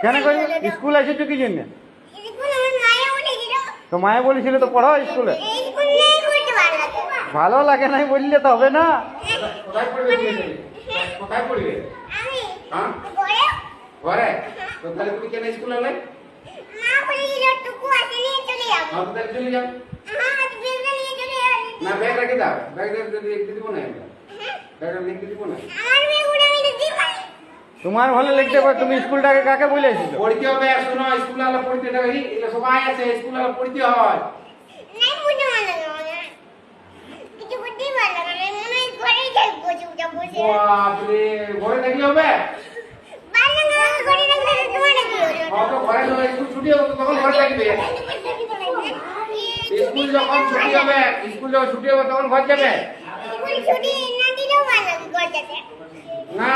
কেন করবে? স্কুল এসেছো কি জন্য? তো মায়ে বলেছিল তো পড়াও স্কুলে। ভালো লাগে নাই বললে তো হবে না। কোথায় পড়বে? কোথায় পড়বে? হ্যাঁ ঘরে। তো তাহলে তুমি কেন স্কুলে এলে? তাহলে চলে যাও। না ব্যাগ রেখে দাও, ব্যাগ রেখে দিব না, ব্যাগ রেখে দিব না। তোমার ভালো লিখতে পারো, তুমি স্কুলটাকে কাকে বলে এসেছো? পড়তে হবে, শোনো স্কুল আলো পড়তে দেবে, এগুলো সবাই আছে, স্কুল আলো পড়তে হয়। বাপরে, ঘরে থাকলে হবে? ঘরে স্কুল ছুটি হবে তখন ঘরে থাকবে। স্কুল যখন ছুটি হবে, স্কুল যখন ছুটি হবে তখন ঘর যাবে। না